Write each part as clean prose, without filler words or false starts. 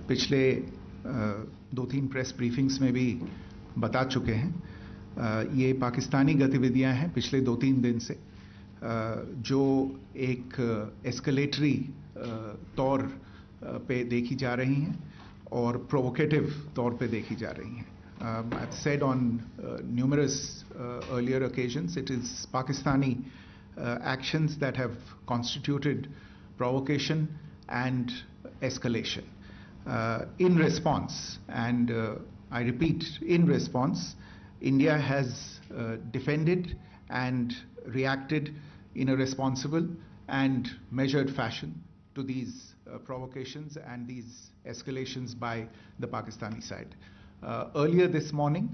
पिछले 2-3 press briefings में भी बता चुके हैं। ये पाकिस्तानी गतिविधियां हैं पिछले 2-3 दिन से, जो एक एस्केलेटरी तौर पे देखी जा रही हैं और प्रोवोकेटिव तौर पे देखी जा रही हैं। I've said on numerous earlier occasions, it is Pakistani actions that have constituted provocation and escalation. In response, and I repeat, in response, India has defended and reacted in a responsible and measured fashion to these provocations and these escalations by the Pakistani side. Earlier this morning,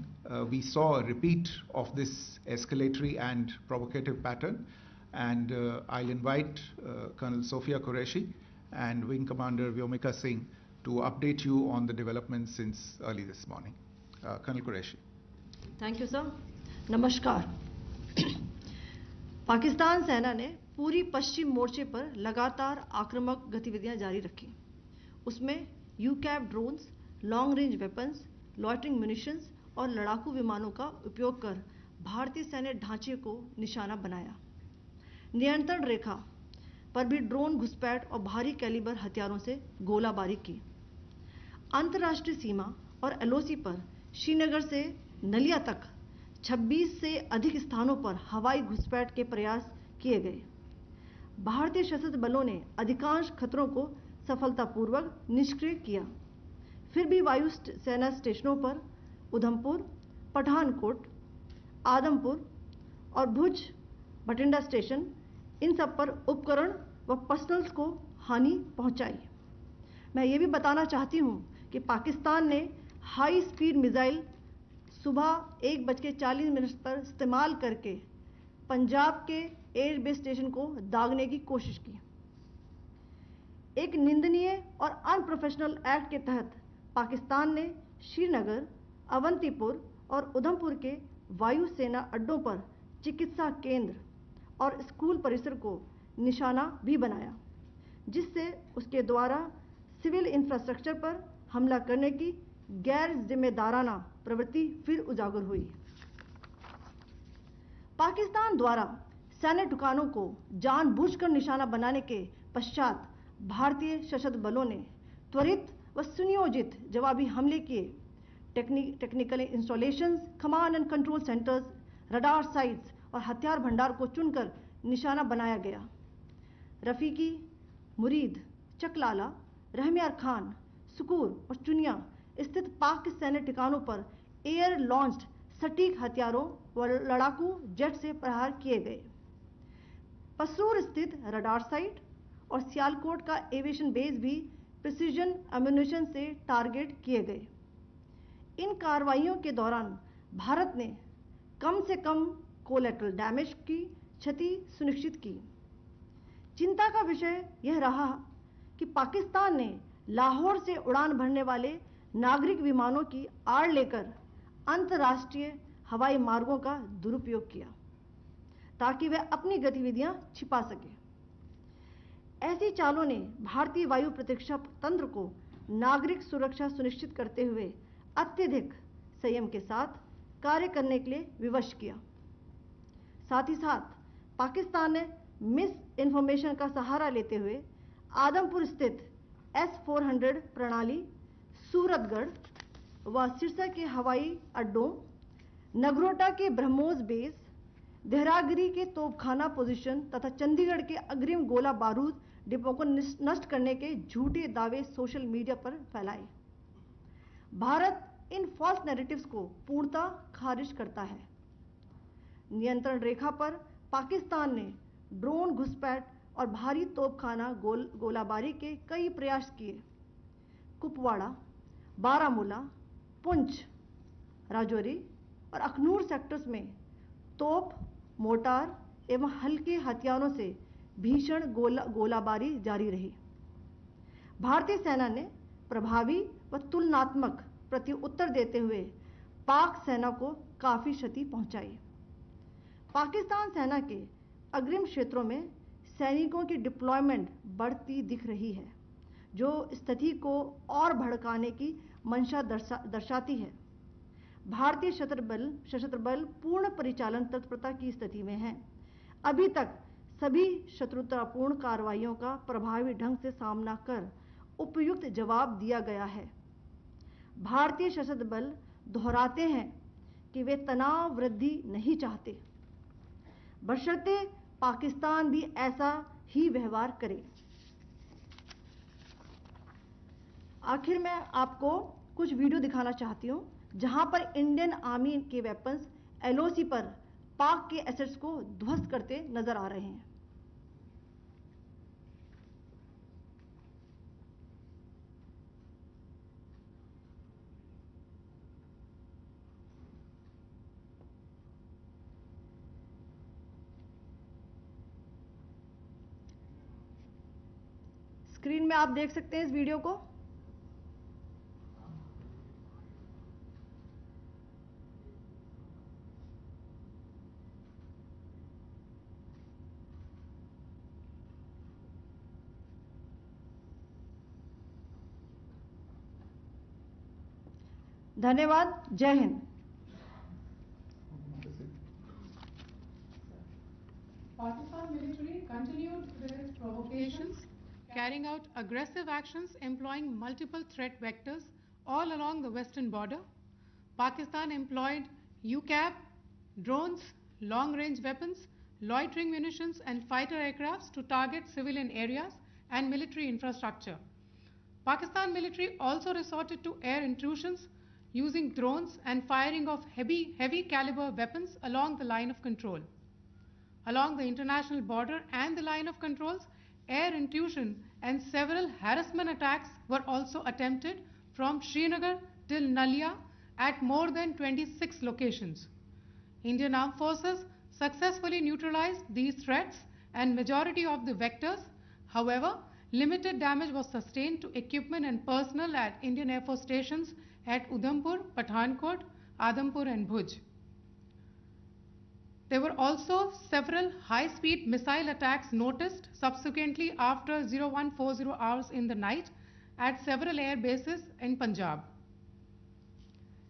we saw a repeat of this escalatory and provocative pattern, and I'll invite Colonel Sophia Qureshi and Wing Commander Vyomika Singh to update you on the developments since early this morning. Colonel Qureshi. Thank you, sir. नमस्कार। पाकिस्तान सेना ने पूरी पश्चिम मोर्चे पर लगातार आक्रामक गतिविधियां जारी रखी। उसमें UCAV drones, long range weapons, loitering munitions और लड़ाकू विमानों का उपयोग कर भारतीय सैन्य ढांचे को निशाना बनाया। नियंत्रण रेखा पर भी ड्रोन घुसपैठ और भारी कैलिबर हथियारों से गोलाबारी की। अंतर्राष्ट्रीय सीमा और एलओसी पर श्रीनगर से नलिया तक 26 से अधिक स्थानों पर हवाई घुसपैठ के प्रयास किए गए। भारतीय सशस्त्र बलों ने अधिकांश खतरों को सफलतापूर्वक निष्क्रिय किया। फिर भी वायु सेना स्टेशनों पर उधमपुर, पठानकोट, आदमपुर और भुज बठिंडा स्टेशन, इन सब पर उपकरण व पर्सनल्स को हानि पहुंचाई। मैं ये भी बताना चाहती हूं कि पाकिस्तान ने हाई स्पीड मिसाइल सुबह 1:40 पर इस्तेमाल करके पंजाब के एयरबेस स्टेशन को दागने की कोशिश की। एक निंदनीय और अनप्रोफेशनल एक्ट के तहत पाकिस्तान ने श्रीनगर, अवंतीपुर और उधमपुर के वायुसेना अड्डों पर चिकित्सा केंद्र और स्कूल परिसर को निशाना भी बनाया, जिससे उसके द्वारा सिविल इंफ्रास्ट्रक्चर पर हमला करने की गैर जिम्मेदाराना प्रवृत्ति फिर उजागर हुई। पाकिस्तान द्वारा सैन्य ठिकानों को जानबूझकर निशाना बनाने के पश्चात भारतीय सशस्त्र बलों ने त्वरित व सुनियोजित जवाबी हमले किए। Technical installations, command and control centres, radar sites और हथियार भंडार को चुनकर निशाना बनाया गया। रफीकी, मुरीद, चकलाला, रहमियार खान, सुकूर और चुनिया स्थित पाक के सैन्य ठिकानों पर एयर लॉन्च्ड सटीक हथियारों व लड़ाकू जेट से प्रहार किए गए। पसरूर स्थित रडार साइट और सियालकोट का एविएशन बेस भी प्रिसीजन एम्यूनिशन से टारगेट किए गए। इन कार्रवाइयों के दौरान भारत ने कम से कम कोलैटरल डैमेज की क्षति सुनिश्चित की। चिंता का विषय यह रहा कि पाकिस्तान ने लाहौर से उड़ान भरने वाले नागरिक विमानों की आड़ लेकर अंतर्राष्ट्रीय हवाई मार्गों का दुरुपयोग किया, ताकि वह अपनी गतिविधियां छिपा सके। ऐसी चालों ने भारतीय वायु प्रतिरक्षा तंत्र को नागरिक सुरक्षा सुनिश्चित करते हुए अत्यधिक संयम के साथ कार्य करने के लिए विवश किया। साथ ही साथ पाकिस्तान ने मिस इन्फॉर्मेशन का सहारा लेते हुए आदमपुर स्थित S-400 प्रणाली, सूरतगढ़ व सिरसा के हवाई अड्डों, नगरोटा के ब्रह्मोस बेस, देहरागिरी के तोपखाना पोजीशन तथा चंडीगढ़ के अग्रिम गोला बारूद डिपो को नष्ट करने के झूठे दावे सोशल मीडिया पर फैलाए। भारत इन फॉल्स नैरेटिव्स को पूर्णतः खारिज करता है। नियंत्रण रेखा पर पाकिस्तान ने ड्रोन घुसपैठ और भारी तोपखाना गोलाबारी के कई प्रयास किए। कुपवाड़ा, बारामूला, पुंछ, राजौरी और अखनूर सेक्टर्स में तोप, मोर्टार एवं हल्के हथियारों से भीषण गोलाबारी जारी रही। भारतीय सेना ने प्रभावी व तुलनात्मक प्रत्युत्तर देते हुए पाक सेना को काफी क्षति पहुंचाई। पाकिस्तान सेना के अग्रिम क्षेत्रों में सैनिकों की डिप्लॉयमेंट बढ़ती दिख रही है, जो स्थिति को और भड़काने की मंशा दर्शाती है। भारतीय सशस्त्र बल पूर्ण परिचालन तत्परता की स्थिति में हैं। अभी तक सभी शत्रुतापूर्ण कार्रवाइयों का प्रभावी ढंग से सामना कर उपयुक्त जवाब दिया गया है। भारतीय सशस्त्र बल दोहराते हैं कि वे तनाव वृद्धि नहीं चाहते, बशर्ते पाकिस्तान भी ऐसा ही व्यवहार करे। आखिर मैं आपको कुछ वीडियो दिखाना चाहती हूं जहां पर इंडियन आर्मी के वेपन्स एलओसी पर पाक के एसेट्स को ध्वस्त करते नजर आ रहे हैं। स्क्रीन में आप देख सकते हैं इस वीडियो को। धन्यवाद। जय Hind. Pakistan military continued with its provocations, carrying out aggressive actions employing multiple threat vectors all along the western border. Pakistan employed UCAV, drones, long-range weapons, loitering munitions and fighter aircrafts to target civilian areas and military infrastructure. Pakistan military also resorted to air intrusions using drones and firing of heavy caliber weapons along the line of control. Along the international border and the line of controls, air intrusion and several harassment attacks were also attempted from Srinagar till Nalia at more than 26 locations. Indian Armed Forces successfully neutralized these threats and majority of the vectors. However, limited damage was sustained to equipment and personnel at Indian Air Force stations at Udhampur, Pathankot, Adampur and Bhuj. There were also several high-speed missile attacks noticed subsequently after 0140 hours in the night at several air bases in Punjab.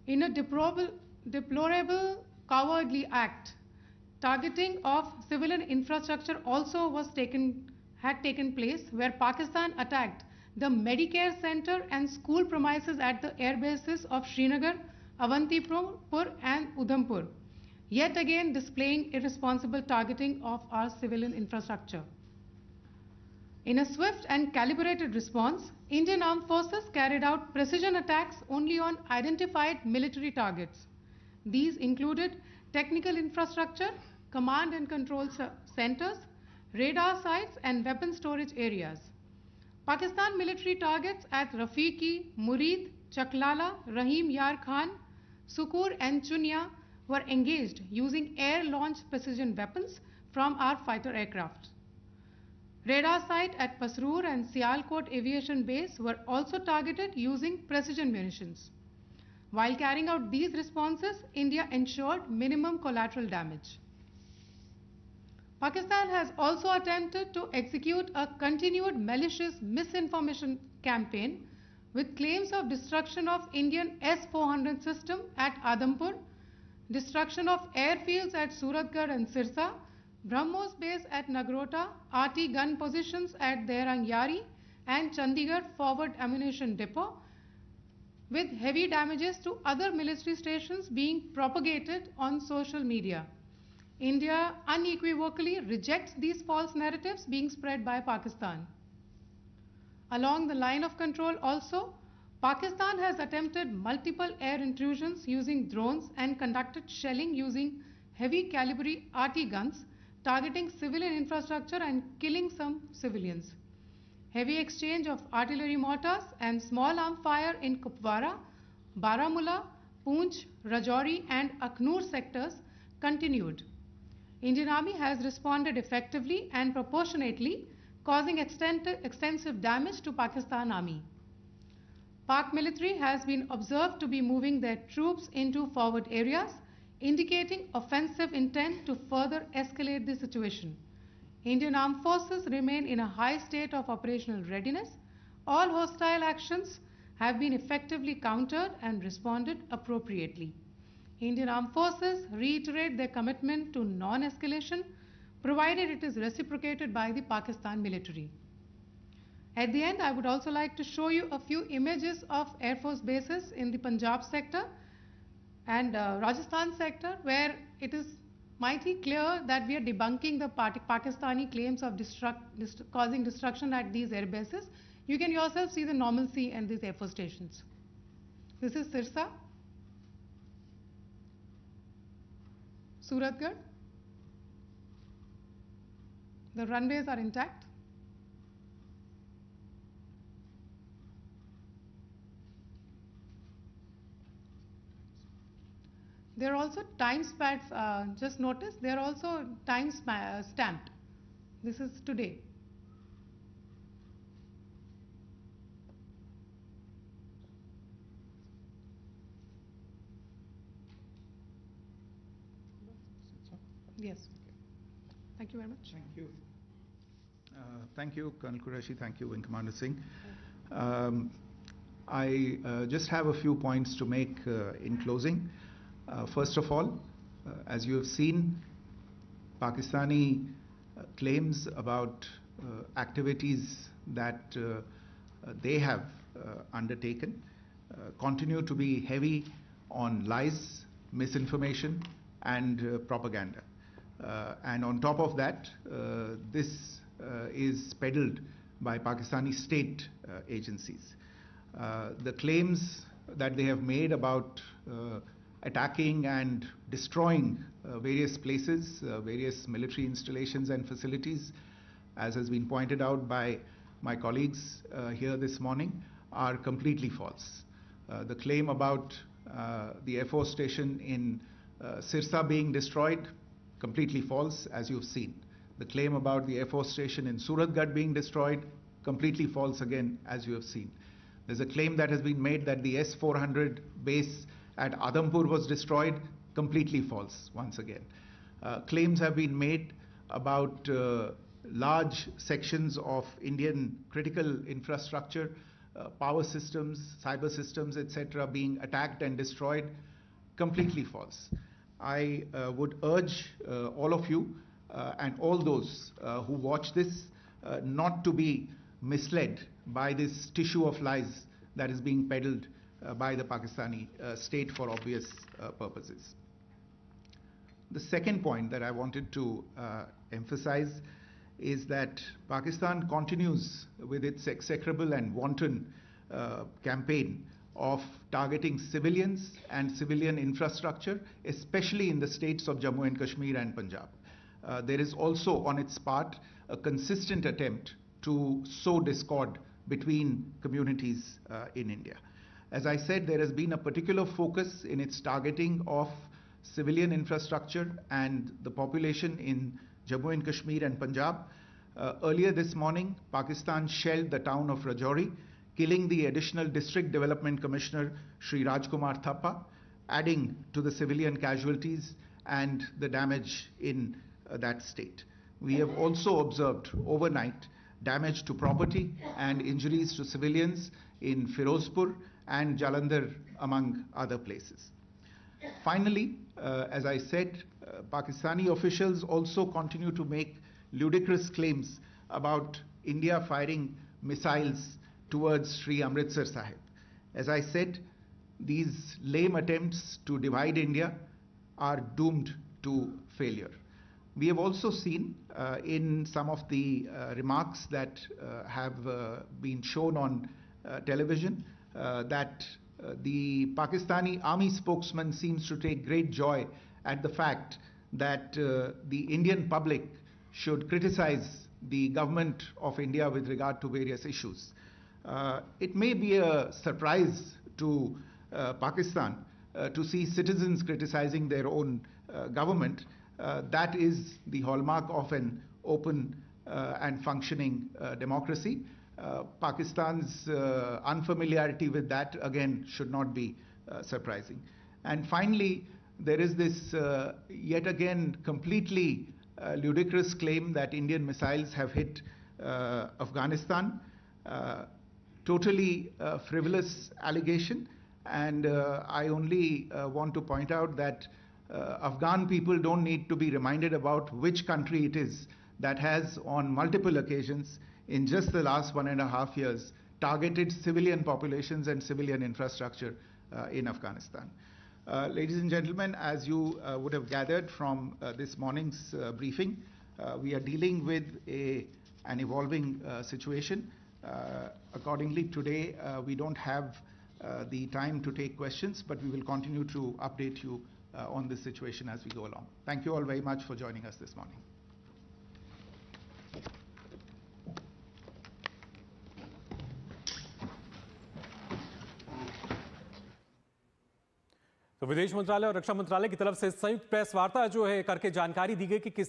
In a deplorable cowardly act, targeting of civilian infrastructure also had taken place, where Pakistan attacked the Medicare Center and school premises at the air bases of Srinagar, Avantipur and Udhampur, yet again displaying irresponsible targeting of our civilian infrastructure. In a swift and calibrated response, Indian Armed Forces carried out precision attacks only on identified military targets. These included technical infrastructure, command and control centers, radar sites and weapon storage areas. Pakistan military targets at Rafiqi, Murid, Chaklala, Rahim Yar Khan, Sukur and Chunya were engaged using air-launched precision weapons from our fighter aircraft. Radar site at Pasroor and Sialkot Aviation Base were also targeted using precision munitions. While carrying out these responses, India ensured minimum collateral damage. Pakistan has also attempted to execute a continued malicious misinformation campaign with claims of destruction of Indian S-400 system at Adampur, destruction of airfields at Suratgarh and Sirsa, BrahMos base at Nagrota, RT gun positions at Derang Yari and Chandigarh forward ammunition depot, with heavy damages to other military stations being propagated on social media. India unequivocally rejects these false narratives being spread by Pakistan. Along the line of control also, Pakistan has attempted multiple air intrusions using drones and conducted shelling using heavy caliber RT guns, targeting civilian infrastructure and killing some civilians. Heavy exchange of artillery mortars and small arm fire in Kupwara, Baramulla, Poonch, Rajouri and Akhnur sectors continued. Indian Army has responded effectively and proportionately, causing extensive damage to Pakistan Army. Pak military has been observed to be moving their troops into forward areas, indicating offensive intent to further escalate the situation. Indian Armed Forces remain in a high state of operational readiness. All hostile actions have been effectively countered and responded appropriately. Indian Armed Forces reiterate their commitment to non-escalation, provided it is reciprocated by the Pakistan military. At the end, I would also like to show you a few images of Air Force bases in the Punjab sector and Rajasthan sector, where it is mighty clear that we are debunking the Pakistani claims of causing destruction at these air bases. You can yourself see the normalcy in these Air Force stations. This is Sirsa, Suratgarh. The runways are intact. There are also time stamps, just notice, they are also time stamped. This is today. Yes. Thank you very much. Thank you. Thank you, Colonel Qureshi. Thank you, Wing Commander Singh. I just have a few points to make in closing. First of all, as you have seen, Pakistani claims about activities that they have undertaken continue to be heavy on lies, misinformation, and propaganda. And on top of that, this is peddled by Pakistani state agencies. The claims that they have made about attacking and destroying various places, various military installations and facilities, as has been pointed out by my colleagues here this morning, are completely false. The claim about the Air Force station in Sirsa being destroyed, completely false, as you've seen. The claim about the Air Force station in Suratgarh being destroyed, completely false again, as you have seen. There's a claim that has been made that the S-400 base at Adampur was destroyed, completely false once again. Claims have been made about large sections of Indian critical infrastructure, power systems, cyber systems, etc., being attacked and destroyed, completely false. I would urge all of you and all those who watch this not to be misled by this tissue of lies that is being peddled by the Pakistani state for obvious purposes. The second point that I wanted to emphasize is that Pakistan continues with its execrable and wanton campaign of targeting civilians and civilian infrastructure, especially in the states of Jammu and Kashmir and Punjab. There is also on its part a consistent attempt to sow discord between communities in India. As I said, there has been a particular focus in its targeting of civilian infrastructure and the population in Jammu and Kashmir and Punjab. Earlier this morning, Pakistan shelled the town of Rajouri, killing the additional District Development Commissioner, Shri Rajkumar Thappa, adding to the civilian casualties and the damage in that state. We have also observed overnight damage to property and injuries to civilians in Firozpur and Jalandhar, among other places. Finally, as I said, Pakistani officials also continue to make ludicrous claims about India firing missiles towards Sri Amritsar Sahib. As I said, these lame attempts to divide India are doomed to failure. We have also seen in some of the remarks that have been shown on television that the Pakistani army spokesman seems to take great joy at the fact that the Indian public should criticize the government of India with regard to various issues. It may be a surprise to Pakistan to see citizens criticizing their own government. That is the hallmark of an open and functioning democracy. Pakistan's unfamiliarity with that, again, should not be surprising. And finally, there is this yet again completely ludicrous claim that Indian missiles have hit Afghanistan. totally frivolous allegation, and I only want to point out that Afghan people don't need to be reminded about which country it is that has on multiple occasions in just the last 1.5 years targeted civilian populations and civilian infrastructure in Afghanistan. Ladies and gentlemen, as you would have gathered from this morning's briefing, we are dealing with an evolving situation. Accordingly, today we don't have the time to take questions, but we will continue to update you on this situation as we go along. Thank you all very much for joining us this morning. तो विदेश मंत्रालय और रक्षा मंत्रालय की तरफ से संयुक्त press वार्ता जो है करके जानकारी दी गई कि किस